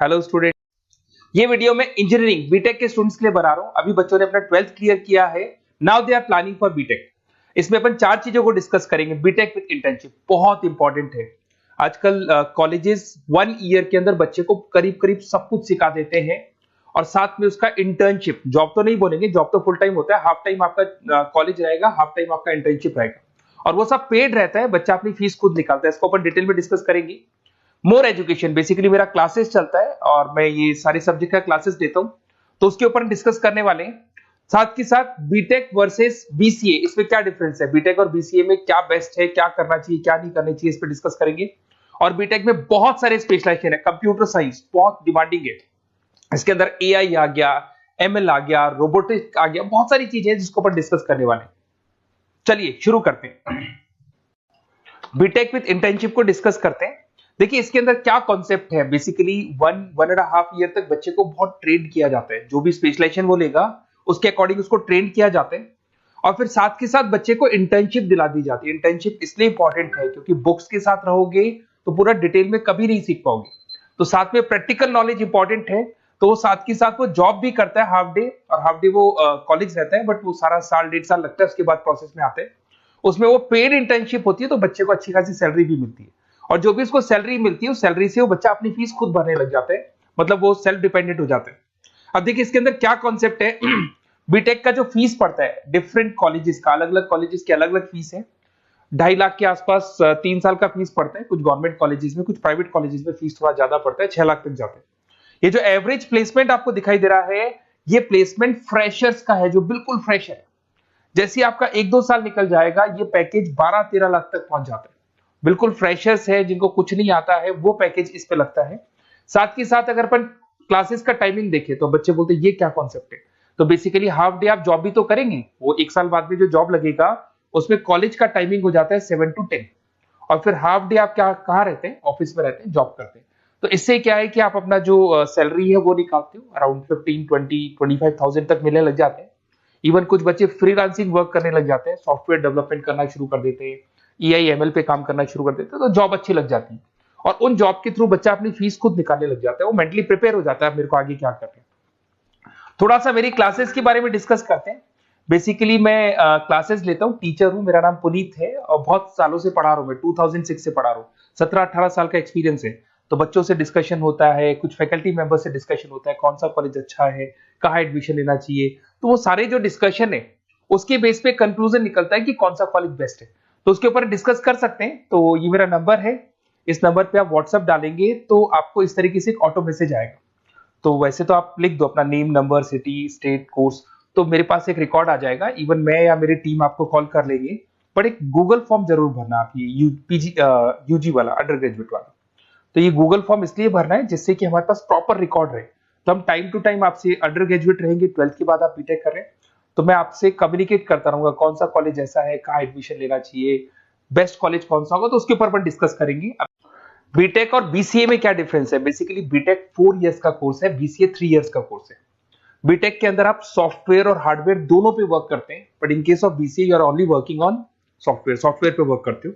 Hello student. ये video मैं engineering BTech के स्टूडेंट्स के लिए बना रहा हूँ। अभी बच्चों ने अपना 12th क्लियर किया है, now they are planning for BTech. इसमें अपन 4 चीजों को डिस्कस करेंगे। बीटेक विद इंटर्नशिप बहुत इंपॉर्टेंट है। आजकल कॉलेजेस 1 ईयर के अंदर बच्चे को करीब करीब सब कुछ सिखा देते हैं और साथ में उसका इंटर्नशिप, जॉब तो नहीं बोलेंगे, जॉब तो फुल टाइम होता है, हाफ टाइम आपका कॉलेज रहेगा, हाफ टाइम आपका इंटर्नशिप रहेगा और वो सब पेड रहता है। बच्चा अपनी फीस खुद निकालता है। इसको अपन डिटेल में डिस्कस करेंगे। मोर एजुकेशन, बेसिकली मेरा क्लासेस चलता है और मैं ये सारे सब्जेक्ट का क्लासेस देता हूं, तो उसके ऊपर डिस्कस करने वाले हैं। साथ के साथ बीटेक वर्सेस बीसीए, इसमें क्या डिफरेंस है, बीटेक और बीसीए में क्या बेस्ट है, क्या करना चाहिए क्या नहीं करना चाहिए, इस पर डिस्कस करेंगे। और बीटेक में बहुत सारे स्पेशलाइजेशन है। कंप्यूटर साइंस बहुत डिमांडिंग है, इसके अंदर एआई आ गया, एमएल आ गया, रोबोटिक्स आ गया, बहुत सारी चीजें हैं जिसको अपन डिस्कस करने वाले हैं। चलिए शुरू करते हैं। बीटेक विद इंटर्नशिप को डिस्कस करते हैं। देखिए इसके अंदर क्या कॉन्सेप्ट है। बेसिकली 1.5 ईयर तक बच्चे को बहुत ट्रेन किया जाता है। जो भी स्पेशलाइजेशन वो लेगा उसके अकॉर्डिंग उसको ट्रेन किया जाता है और फिर साथ के साथ बच्चे को इंटर्नशिप दिला दी जाती है। इंटर्नशिप इसलिए इंपॉर्टेंट है क्योंकि बुक्स के साथ रहोगे तो पूरा डिटेल में कभी नहीं सीख पाओगे, तो साथ में प्रैक्टिकल नॉलेज इंपॉर्टेंट है। तो वो साथ के साथ वो जॉब भी करता है हाफ डे, और हाफ डे वो कॉलेज रहता है, बट वो सारा साल 1.5 साल लगता है, उसके बाद प्रोसेस में आते हैं। उसमें वो पेड इंटर्नशिप होती है, तो बच्चे को अच्छी खासी सैलरी भी मिलती है और जो भी उसको सैलरी मिलती है उस सैलरी से वो बच्चा अपनी फीस खुद भरने लग जाता है, मतलब वो सेल्फ डिपेंडेंट हो जाते हैं। अब देखिए इसके अंदर क्या कॉन्सेप्ट है। बीटेक का जो फीस पड़ता है डिफरेंट कॉलेजेस का, अलग अलग कॉलेजेस की अलग अलग फीस है। 2.5 लाख के आसपास 3 साल का फीस पड़ता है। कुछ गवर्नमेंट कॉलेजेस में, कुछ प्राइवेट कॉलेजेस में फीस थोड़ा ज्यादा पड़ता है, 6 लाख तक जाता है। ये जो एवरेज प्लेसमेंट आपको दिखाई दे रहा है, ये प्लेसमेंट फ्रेशर्स का है, जो बिल्कुल फ्रेश है। जैसे आपका 1-2 साल निकल जाएगा ये पैकेज 12-13 लाख तक पहुंच जाता है। बिल्कुल फ्रेशर्स है, जिनको कुछ नहीं आता है, वो पैकेज इस पे लगता है। साथ के साथ अगर अपन क्लासेस का टाइमिंग देखें तो बच्चे बोलते हैं ये क्या कॉन्सेप्ट है। तो बेसिकली हाफ डे आप जॉब भी तो करेंगे, वो 1 साल बाद में जो जॉब लगेगा उसमें कॉलेज का टाइमिंग हो जाता है 7 to 10, और फिर हाफ डे आप क्या कहाँ रहते हैं, ऑफिस में रहते हैं, जॉब करते हैं। तो इससे क्या है कि आप अपना जो सैलरी है वो निकालते हो, अराउंड 15-20-25,000 तक मिलने लग जाते हैं। इवन कुछ बच्चे फ्रीलांसिंग वर्क करने लग जाते हैं, सॉफ्टवेयर डेवलपमेंट करना शुरू कर देते हैं, ईआई एमएल पे काम करना शुरू कर देते हैं, तो जॉब अच्छी लग जाती है और उन जॉब के थ्रू बच्चा अपनी फीस खुद निकालने लग जाता है। वो मेंटली प्रिपेयर हो जाता है मेरे को आगे क्या करना है। थोड़ा सा मेरी क्लासेस के बारे में डिस्कस करते हैं। बेसिकली मैं क्लासेस लेता हूँ, टीचर हूँ, मेरा नाम पुनीत है और बहुत सालों से पढ़ा रहा हूँ मैं, 2006 से पढ़ा रहा हूँ, 17-18 साल का एक्सपीरियंस है। तो बच्चों से डिस्कशन होता है, कुछ फैकल्टी मेंबर से डिस्कशन होता है, कौन सा कॉलेज अच्छा है, कहाँ एडमिशन लेना चाहिए। तो वो सारे जो डिस्कशन है उसके बेस पे कंक्लूजन निकलता है कि कौन सा कॉलेज बेस्ट है, तो उसके ऊपर डिस्कस कर सकते हैं। तो ये मेरा नंबर है, इस नंबर पे आप व्हाट्सएप डालेंगे तो आपको इस तरीके से एक ऑटो मैसेज आएगा। तो वैसे तो आप लिख दो अपना name, number, city, state, course, तो मेरे पास एक रिकॉर्ड आ जाएगा। इवन मैं या मेरी टीम आपको कॉल कर लेंगे, पर एक गूगल फॉर्म जरूर भरना आप, ये यूजी वाला, अंडर ग्रेजुएट वाला। तो ये गूगल फॉर्म इसलिए भरना है जिससे कि हमारे पास प्रॉपर रिकॉर्ड रहे। तो हम टाइम टू टाइम आपसे, अंडर ग्रेजुएट रहेंगे, 12th के बाद आप बीटेक कर रहे हैं, तो मैं आपसे कम्युनिकेट करता रहूंगा कौन सा कॉलेज ऐसा है, कहाँ एडमिशन लेना चाहिए, बेस्ट कॉलेज कौन सा होगा, तो उसके ऊपर अपन डिस्कस करेंगे। बीटेक और बीसीए में क्या डिफरेंस है। बेसिकली बीटेक 4 इयर्स का कोर्स है, बीसीए 3 इयर्स का कोर्स है। बीटेक के अंदर आप सॉफ्टवेयर और हार्डवेयर दोनों पे वर्क करते हैं, but in case of BCA you are only working on software, software पे वर्क करते हो।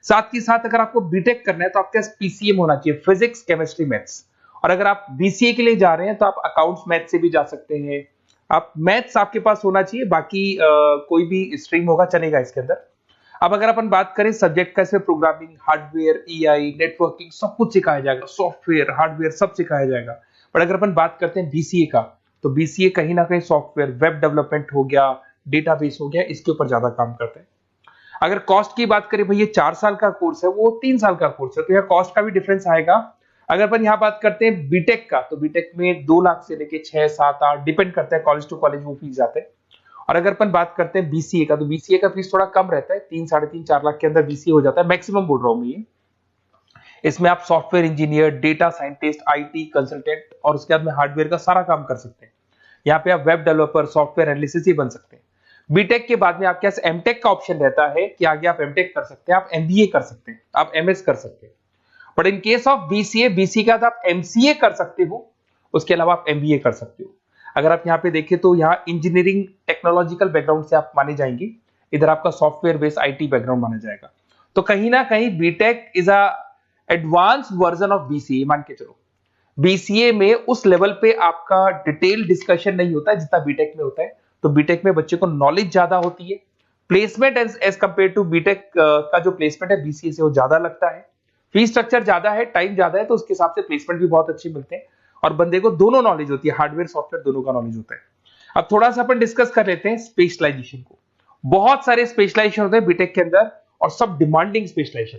साथ ही साथ अगर आपको बीटेक करना है तो आपके पास पीसीएम होना चाहिए, फिजिक्स, केमिस्ट्री, मैथ्स। और अगर आप बीसीए के लिए जा रहे हैं तो आप अकाउंट्स मैथ से भी जा सकते हैं। आप मैथ्स आपके पास होना चाहिए, बाकी कोई भी स्ट्रीम होगा चलेगा इसके अंदर। अब अगर अपन बात करें सब्जेक्ट का, इसमें प्रोग्रामिंग, हार्डवेयर, ईआई, नेटवर्किंग सब कुछ सिखाया जाएगा, सॉफ्टवेयर, हार्डवेयर सब सिखाया जाएगा। बट अगर अपन बात करते हैं बीसीए का, तो बीसीए कहीं ना कहीं सॉफ्टवेयर, वेब डेवलपमेंट हो गया, डेटाबेस हो गया, इसके ऊपर ज्यादा काम करते हैं। अगर कॉस्ट की बात करें, भाई ये 4 साल का कोर्स है, वो 3 साल का कोर्स है, तो यहाँ कॉस्ट का भी डिफरेंस आएगा। अगर अपन यहाँ बात करते हैं बीटेक का, तो बीटेक में 2 लाख से लेके 6, 7, 8 डिपेंड करता है, कॉलेज टू कॉलेज वो फीस जाते हैं। और अगर अपन बात करते हैं बीसीए का, तो बीसीए का फीस थोड़ा कम रहता है, 3, 3.5, 4 लाख के अंदर बीसीए हो जाता है, मैक्सिमम बोल रहा हूँ मैं ये। इसमें आप software engineer, data scientist, IT consultant और उसके बाद में हार्डवेयर का सारा काम कर सकते हैं। यहाँ पे आप वेब डेवलपर, सॉफ्टवेयर एनालिसिस ही बन सकते हैं। बीटेक के बाद में आपके पास एमटेक का ऑप्शन रहता है कि आगे आप एमटेक कर सकते हैं, आप एमबीए कर सकते हैं, आप एमएस कर सकते हैं। But in case of BCA, BC के बाद आप एमसीए कर सकते हो, उसके अलावा आप एमबीए कर सकते हो। अगर आप यहाँ पे देखें तो यहाँ इंजीनियरिंग टेक्नोलॉजिकल बैकग्राउंड से आप माने जाएंगे, इधर आपका सॉफ्टवेयर बेस्ड आईटी बैकग्राउंड माना जाएगा। तो कहीं ना कहीं BTech is a advance version of BCA, मान के चलो। बीसीए में उस लेवल पे आपका डिटेल डिस्कशन नहीं होता है जितना बीटेक में होता है। तो बीटेक में बच्चे को नॉलेज ज्यादा होती है, placement as compare to BTech का जो प्लेसमेंट है बीसीए से वो ज्यादा लगता है, फीस स्ट्रक्चर ज्यादा है, टाइम ज्यादा है, तो उसके हिसाब से प्लेसमेंट भी बहुत अच्छे मिलते हैं और बंदे को दोनों नॉलेज होती है, हार्डवेयर सॉफ्टवेयर दोनों का नॉलेज होता है। अब थोड़ा सा अपन डिस्कस कर लेते हैं स्पेशलाइजेशन को। बहुत सारे स्पेशलाइजेशन होते हैं बीटेक के अंदर और सब डिमांडिंग स्पेशलाइजेशन।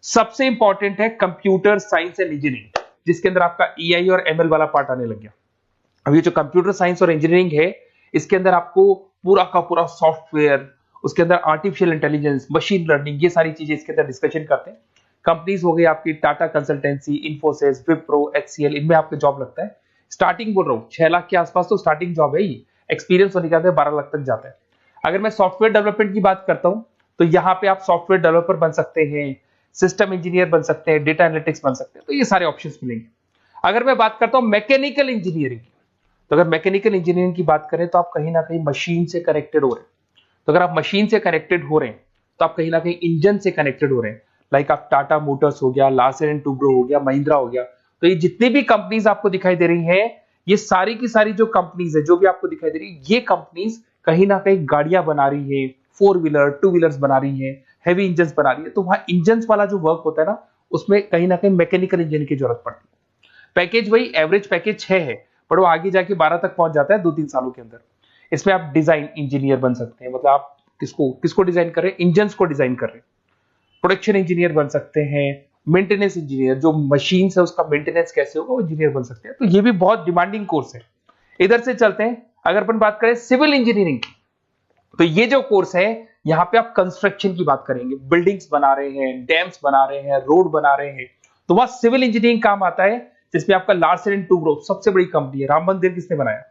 सबसे इंपॉर्टेंट है कंप्यूटर साइंस एंड इंजीनियरिंग, जिसके अंदर आपका ईआई और एमएल वाला पार्ट आने लग गया। अब ये जो कंप्यूटर साइंस और इंजीनियरिंग है, इसके अंदर आपको पूरा का पूरा सॉफ्टवेयर, उसके अंदर आर्टिफिशियल इंटेलिजेंस, मशीन लर्निंग, ये सारी चीजें इसके अंदर डिस्कशन करते हैं। कंपनीज हो गई आपकी टाटा कंसल्टेंसी, इन्फोसिस, विप्रो, एचसीएल, इनमें आपका जॉब लगता है। स्टार्टिंग बोल रहा हूँ 6 लाख के आसपास तो स्टार्टिंग जॉब है ये, एक्सपीरियंस होने के बाद 12 लाख तक जाता है। अगर मैं सॉफ्टवेयर डेवलपमेंट की बात करता हूँ तो यहाँ पे आप सॉफ्टवेयर डेवलपर बन सकते हैं, सिस्टम इंजीनियर बन सकते हैं, डेटा एनालिटिक्स बन सकते हैं, तो ये सारे ऑप्शंस मिलेंगे। अगर मैं बात करता हूँ मैकेनिकल इंजीनियरिंग की, तो अगर मैकेनिकल इंजीनियरिंग की बात करें तो आप कहीं ना कहीं मशीन से कनेक्टेड हो रहे हैं। तो अगर आप मशीन से कनेक्टेड हो रहे हैं तो आप कहीं ना कहीं इंजन से कनेक्टेड हो रहे हैं। लाइक आप टाटा मोटर्स हो गया, लार्सन एंड टुब्रो हो गया, महिंद्रा हो गया, तो ये जितनी भी कंपनीज आपको दिखाई दे रही हैं, ये सारी की सारी जो कंपनीज है जो भी आपको दिखाई दे रही है, ये कंपनीज कहीं ना कहीं गाड़ियां बना रही है, 4 व्हीलर 2 व्हीलर्स बना रही है, हैवी इंजन बना रही है। तो वहां इंजन वाला जो वर्क होता है ना, उसमें कहीं ना कहीं मैकेनिकल इंजीनियर की जरूरत पड़ती है। पैकेज वही एवरेज पैकेज 6 है, पर वो आगे जाके 12 तक पहुंच जाता है 2-3 सालों के अंदर। इसमें आप डिजाइन इंजीनियर बन सकते हैं, मतलब आप किसको डिजाइन कर रहे हैं, इंजन को डिजाइन कर रहे हैं। प्रोडक्शन इंजीनियर बन सकते हैं, मेंटेनेंस इंजीनियर, जो मशीन है उसका मेंटेनेंस कैसे होगा वो इंजीनियर बन सकते हैं। तो ये भी बहुत डिमांडिंग कोर्स है। इधर से चलते हैं, अगर अपन बात करें सिविल इंजीनियरिंग की, तो ये जो कोर्स है यहाँ पे आप कंस्ट्रक्शन की बात करेंगे, बिल्डिंग्स बना रहे हैं, डैम्स बना रहे हैं, रोड बना रहे हैं, तो वहां सिविल इंजीनियरिंग काम आता है। जिसमें आपका लार्सन एंड टुब्रो सबसे बड़ी कंपनी है। राम मंदिर किसने बनाया?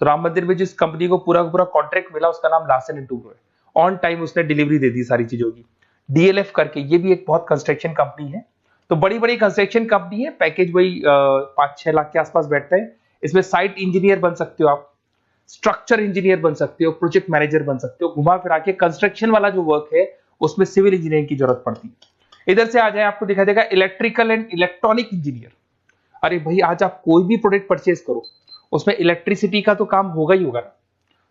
तो राम मंदिर में जिस कंपनी को पूरा पूरा कॉन्ट्रैक्ट मिला उसका नाम लार्सन एंड टुब्रो है। ऑन टाइम उसने डिलीवरी दे दी सारी चीजों की। डीएलएफ करके ये भी एक बहुत कंस्ट्रक्शन कंपनी है। तो बड़ी बड़ी कंस्ट्रक्शन कंपनी है, पैकेज वही 5-6 लाख के आसपास बैठता है। इसमें साइट इंजीनियर बन सकते हो आप, स्ट्रक्चर इंजीनियर बन सकते हो, प्रोजेक्ट मैनेजर बन सकते हो। घुमा फिरा के कंस्ट्रक्शन वाला जो वर्क है उसमें सिविल इंजीनियरिंग की जरूरत पड़ती है। इधर से आ जाए, आपको दिखाई देगा इलेक्ट्रिकल एंड इलेक्ट्रॉनिक इंजीनियर। अरे भाई, आज आप कोई भी प्रोडक्ट परचेज करो उसमें इलेक्ट्रिसिटी का तो काम होगा ही होगा ना।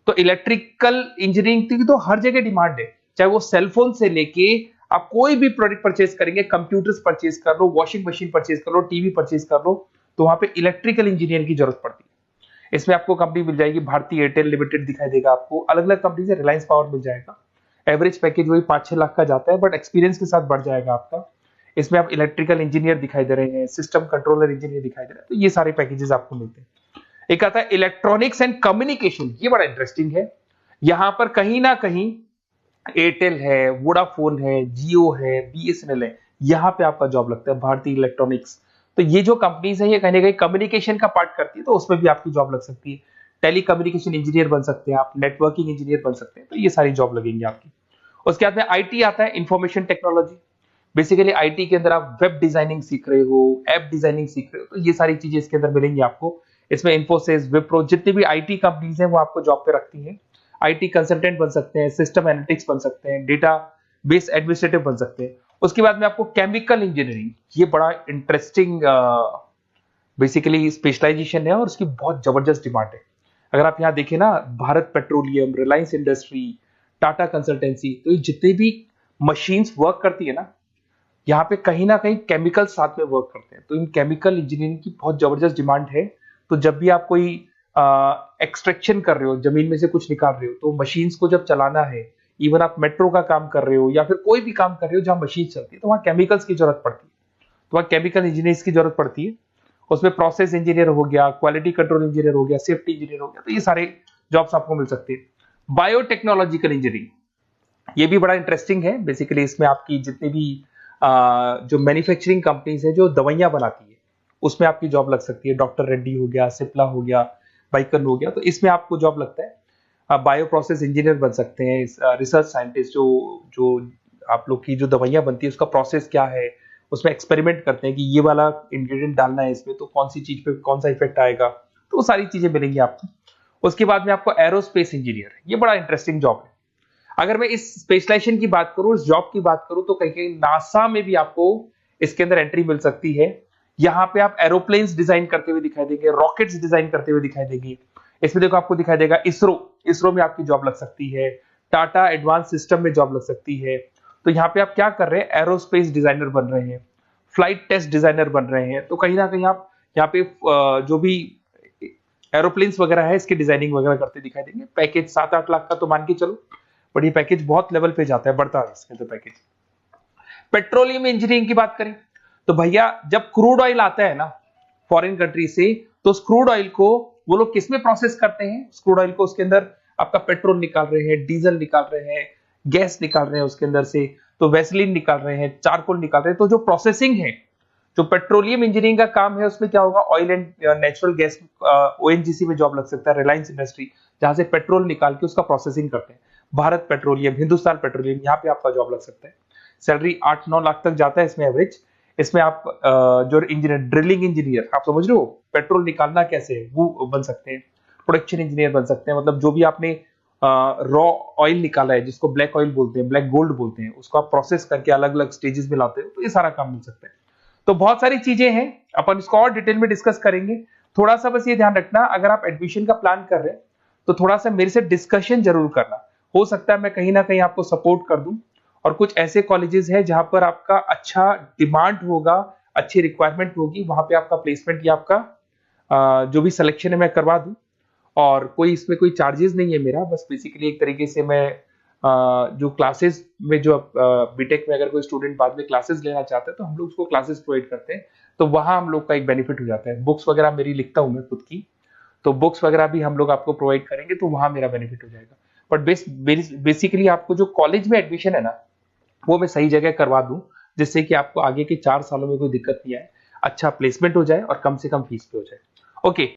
तो इलेक्ट्रिकल इंजीनियरिंग की तो हर जगह डिमांड है, चाहे वो सेलफोन से लेके आप कोई भी प्रोडक्ट परचेज करेंगे, कंप्यूटर्स परचेज कर लो, वॉशिंग मशीन परचेज कर लो, टीवी परचेज कर लो, तो वहां पे इलेक्ट्रिकल इंजीनियर की जरूरत पड़ती है। इसमें आपको कंपनी मिल जाएगी, भारतीय एयरटेल लिमिटेड दिखाई देगा आपको, अलग अलग कंपनी से, रिलायंस पावर मिल जाएगा। एवरेज पैकेज वही 5-6 लाख का जाता है, बट एक्सपीरियंस के साथ बढ़ जाएगा आपका। इसमें आप इलेक्ट्रिकल इंजीनियर दिखाई दे रहे हैं, सिस्टम कंट्रोलर इंजीनियर दिखाई दे रहे हैं, तो ये सारे पैकेजेस आपको मिलते हैं। एक आता है इलेक्ट्रॉनिक्स एंड कम्युनिकेशन, ये बड़ा इंटरेस्टिंग है। यहां पर कहीं ना कहीं एयरटेल है, वोडाफोन है, जियो है, बीएसएनएल है, यहां पे आपका जॉब लगता है, भारतीय इलेक्ट्रॉनिक्स। तो ये जो कंपनीज है ये कहीं ना कहीं कम्युनिकेशन का पार्ट करती है, तो उसमें भी आपकी जॉब लग सकती है। टेली कम्युनिकेशन इंजीनियर बन सकते हैं आप, नेटवर्किंग इंजीनियर बन सकते हैं, तो ये सारी जॉब लगेंगी आपकी। उसके बाद में आईटी आता है, इंफॉर्मेशन टेक्नोलॉजी। बेसिकली आईटी के अंदर आप वेब डिजाइनिंग सीख रहे हो, ऐप डिजाइनिंग सीख रहे हो, तो ये सारी चीजें इसके अंदर मिलेंगी आपको। इसमें इन्फोसिस, विप्रो, जितनी भी आईटी कंपनीज हैं वो आपको जॉब पे रखती हैं। आईटी कंसल्टेंट बन सकते हैं, सिस्टम एनालिटिक्स बन सकते हैं, डेटा बेस एडमिनिस्ट्रेटिव बन सकते हैं। उसके बाद में आपको केमिकल इंजीनियरिंग, ये बड़ा इंटरेस्टिंग बेसिकली स्पेशलाइजेशन है और उसकी बहुत जबरदस्त डिमांड है। अगर आप यहाँ देखें ना, Bharat petroleum, Reliance industry, Tata consultancy, तो ये जितने भी मशीन्स वर्क करती है ना, यहाँ पे कहीं ना कहीं केमिकल साथ में वर्क करते हैं। तो इन केमिकल इंजीनियरिंग की बहुत जबरदस्त डिमांड है। तो जब भी आप कोई एक्सट्रैक्शन कर रहे हो, जमीन में से कुछ निकाल रहे हो, तो मशीन्स को जब चलाना है, इवन आप मेट्रो का काम कर रहे हो या फिर कोई भी काम कर रहे हो जहां मशीन चलती है, तो वहां केमिकल्स की जरूरत पड़ती है, तो वहां केमिकल इंजीनियर्स की जरूरत पड़ती है। उसमें प्रोसेस इंजीनियर हो गया, क्वालिटी कंट्रोल इंजीनियर हो गया, सेफ्टी इंजीनियर हो गया, तो ये सारे जॉब्स आपको मिल सकते हैं। बायोटेक्नोलॉजिकल इंजीनियरिंग, ये भी बड़ा इंटरेस्टिंग है। बेसिकली इसमें आपकी जितनी भी जो मैन्युफैक्चरिंग कंपनीज है जो दवाइयां बनाती है, उसमें आपकी जॉब लग सकती है। डॉक्टर रेड्डी हो गया, सिप्ला हो गया, बाइकन हो गया, तो इसमें आपको जॉब लगता है। आप बायो प्रोसेस इंजीनियर बन सकते हैं, रिसर्च साइंटिस्ट, जो आप लोग की जो दवाइयां बनती है उसका प्रोसेस क्या है, उसमें एक्सपेरिमेंट करते हैं कि ये वाला इंग्रेडिएंट डालना है इसमें तो कौन सी चीज पे कौन सा इफेक्ट आएगा, तो वो सारी चीजें मिलेंगी आपको। उसके बाद में आपको एरोस्पेस इंजीनियर, ये बड़ा इंटरेस्टिंग जॉब है। अगर मैं इस स्पेशलाइजेशन की बात करूं, इस जॉब की बात करूं, तो कहीं कहीं नासा में भी आपको इसके अंदर एंट्री मिल सकती है। यहाँ पे आप एरोप्लेन्स डिजाइन करते हुए दिखाई देंगे, रॉकेट्स डिजाइन करते हुए दिखाई देंगे। इसमें देखो आपको दिखाई देगा इसरो में आपकी जॉब लग सकती है, टाटा एडवांस सिस्टम में जॉब लग सकती है। तो यहाँ पे आप क्या कर रहे हैं, एरोस्पेस डिजाइनर बन रहे हैं, फ्लाइट टेस्ट डिजाइनर बन रहे हैं। तो कहीं ना कहीं आप यहाँ पे जो भी एरोप्लेन्स वगैरह है इसकी डिजाइनिंग वगैरह करते दिखाई देंगे। पैकेज 7-8 लाख का तो मान के चलो, बट ये पैकेज बहुत लेवल पे जाता है, बढ़ता है इसमें तो पैकेज। पेट्रोलियम इंजीनियरिंग की बात करें तो भैया जब क्रूड ऑयल आता है ना फॉरेन कंट्री से, तो उस क्रूड ऑयल को वो लोग किस में प्रोसेस करते हैं, क्रूड ऑयल को उसके अंदर आपका पेट्रोल निकाल रहे हैं, डीजल निकाल रहे हैं, गैस निकाल रहे हैं उसके अंदर से, तो वैसलीन निकाल रहे हैं, चारकोल निकाल रहे हैं। तो जो प्रोसेसिंग है, जो पेट्रोलियम इंजीनियरिंग का काम है, उसमें क्या होगा, oil and natural gas, ONGC में जॉब लग सकता है, रिलायंस इंडस्ट्री, जहां से पेट्रोल निकाल के उसका प्रोसेसिंग करते हैं, भारत पेट्रोलियम, हिंदुस्तान पेट्रोलियम, यहाँ पे आपका जॉब लग सकता है। सैलरी 8-9 लाख तक जाता है इसमें एवरेज। इसमें आप जो इंजीनियर, ड्रिलिंग इंजीनियर, आप समझ रहे हो पेट्रोल निकालना कैसे है, वो बन सकते हैं। प्रोडक्शन इंजीनियर बन सकते हैं, मतलब जो भी आपने रॉ ऑयल निकाला है, जिसको ब्लैक ऑयल बोलते हैं, ब्लैक गोल्ड बोलते हैं, उसको आप प्रोसेस करके अलग अलग स्टेजेस में लाते हो, तो ये सारा काम मिल सकता है। तो बहुत सारी चीजें हैं, अपन इसको और डिटेल में डिस्कस करेंगे। थोड़ा सा बस ये ध्यान रखना, अगर आप एडमिशन का प्लान कर रहे हैं तो थोड़ा सा मेरे से डिस्कशन जरूर करना। हो सकता है मैं कहीं ना कहीं आपको सपोर्ट कर दूं, और कुछ ऐसे कॉलेजेस हैं जहां पर आपका अच्छा डिमांड होगा, अच्छी रिक्वायरमेंट होगी, वहां पे आपका प्लेसमेंट या आपका जो भी सिलेक्शन है मैं करवा दूं। और कोई इसमें कोई चार्जेस नहीं है मेरा, बस बेसिकली एक तरीके से मैं जो क्लासेस में, जो बीटेक में अगर कोई स्टूडेंट बाद में क्लासेस लेना चाहता है तो हम लोग उसको क्लासेस प्रोवाइड करते हैं, तो वहां हम लोग का एक बेनिफिट हो जाता है। बुक्स वगैरह मेरी लिखता हूं मैं खुद की, तो बुक्स वगैरह भी हम लोग आपको प्रोवाइड करेंगे, तो वहां मेरा बेनिफिट हो जाएगा। बट बेसिकली आपको जो कॉलेज में एडमिशन है ना, वो मैं सही जगह करवा दूं, जिससे कि आपको आगे के 4 सालों में कोई दिक्कत नहीं आए, अच्छा प्लेसमेंट हो जाए और कम से कम फीस पे हो जाए। ओके।